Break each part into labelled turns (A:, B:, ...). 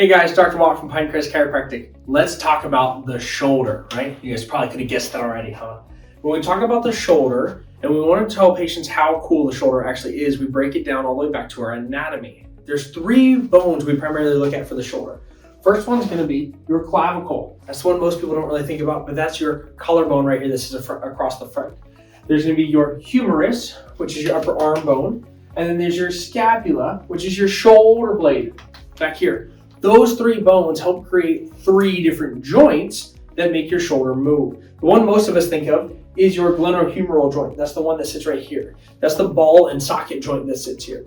A: Hey guys, Dr. Watt from Pinecrest Chiropractic. Let's talk about the shoulder, right? You guys probably could have guessed that already, huh? When we talk about the shoulder, and we want to tell patients how cool the shoulder actually is, we break it down all the way back to our anatomy. There's three bones we primarily look at for the shoulder. First one's going to be your clavicle. That's the one most people don't really think about, but that's your collarbone right here. This is across the front. There's going to be your humerus, which is your upper arm bone, and then there's your scapula, which is your shoulder blade back here. Those three bones help create three different joints that make your shoulder move. The one most of us think of is your glenohumeral joint. That's the one that sits right here. That's the ball and socket joint that sits here.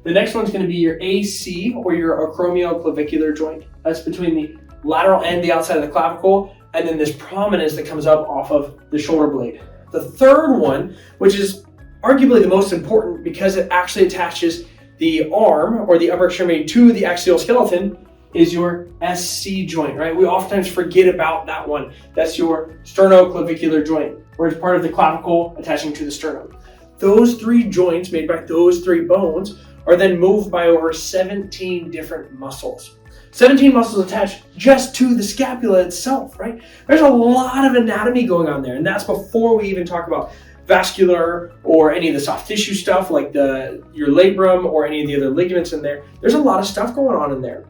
A: The next one's going to be your AC, or your acromioclavicular joint. That's between the lateral and the outside of the clavicle, and then this prominence that comes up off of the shoulder blade. The third one, which is arguably the most important because it actually attaches the arm or the upper extremity to the axial skeleton, is your SC joint, right? We oftentimes forget about that one. That's your sternoclavicular joint, where it's part of the clavicle attaching to the sternum. Those three joints made by those three bones are then moved by over 17 different muscles. 17 muscles attached just to the scapula itself, right? There's a lot of anatomy going on there, and that's before we even talk about vascular or any of the soft tissue stuff like your labrum or any of the other ligaments in there. There's a lot of stuff going on in there.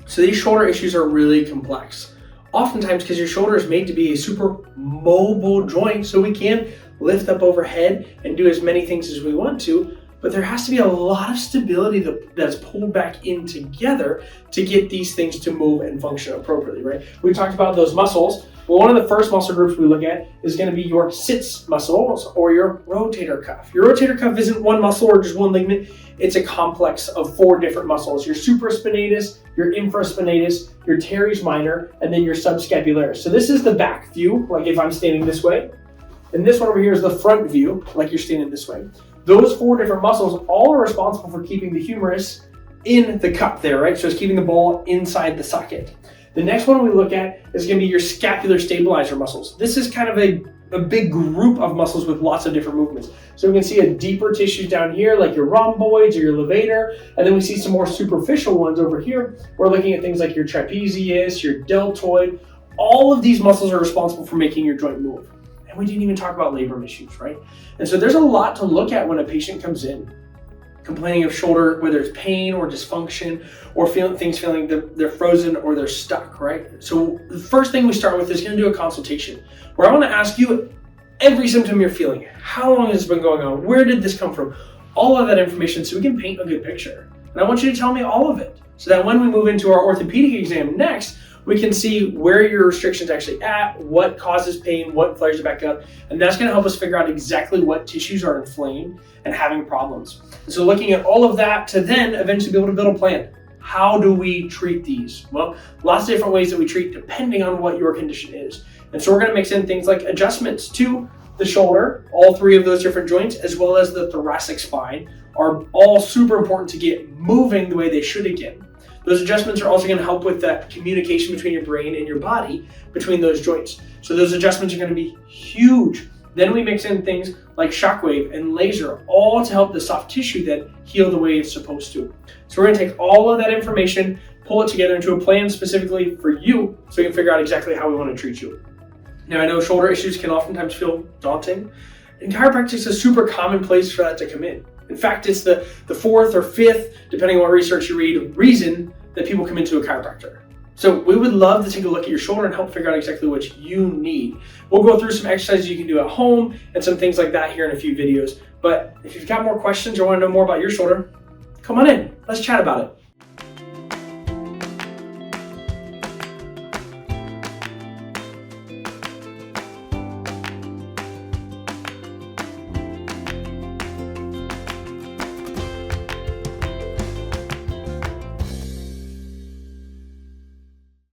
A: So these shoulder issues are really complex. Oftentimes because your shoulder is made to be a super mobile joint, so we can lift up overhead and do as many things as we want to, but there has to be a lot of stability that's pulled back in together to get these things to move and function appropriately, right? We talked about those muscles. Well, one of the first muscle groups we look at is going to be your sits muscles or your rotator cuff. Your rotator cuff isn't one muscle or just one ligament. It's a complex of four different muscles. Your supraspinatus, your infraspinatus, your teres minor, and then your subscapularis. So this is the back view, like if I'm standing this way. And this one over here is the front view, like you're standing this way. Those four different muscles all are responsible for keeping the humerus in the cup there, right? So it's keeping the ball inside the socket. The next one we look at is going to be your scapular stabilizer muscles. This is kind of a big group of muscles with lots of different movements. So we can see a deeper tissues down here like your rhomboids or your levator, and then we see some more superficial ones over here. We're looking at things like your trapezius, your deltoid. All of these muscles are responsible for making your joint move. And we didn't even talk about labrum issues, right? And so there's a lot to look at when a patient comes in complaining of shoulder, whether it's pain or dysfunction or feeling they're frozen or they're stuck, right? So the first thing we start with is going to do a consultation where I want to ask you every symptom you're feeling. How long has this been going on? Where did this come from? All of that information so we can paint a good picture. And I want you to tell me all of it so that when we move into our orthopedic exam next, we can see where your restriction's actually at, what causes pain, what flares it back up, and that's going to help us figure out exactly what tissues are inflamed and having problems. And so looking at all of that to then eventually be able to build a plan. How do we treat these? Well, lots of different ways that we treat depending on what your condition is. And so we're going to mix in things like adjustments to the shoulder, all three of those different joints, as well as the thoracic spine are all super important to get moving the way they should again. Those adjustments are also going to help with that communication between your brain and your body between those joints. So those adjustments are going to be huge. Then we mix in things like shockwave and laser, all to help the soft tissue then heal the way it's supposed to. So we're going to take all of that information, pull it together into a plan specifically for you so we can figure out exactly how we want to treat you. Now, I know shoulder issues can oftentimes feel daunting, and chiropractic is a super common place for that to come in. In fact, it's the fourth or fifth, depending on what research you read, reason that people come into a chiropractor. So we would love to take a look at your shoulder and help figure out exactly what you need. We'll go through some exercises you can do at home and some things like that here in a few videos. But if you've got more questions or want to know more about your shoulder, come on in. Let's chat about it.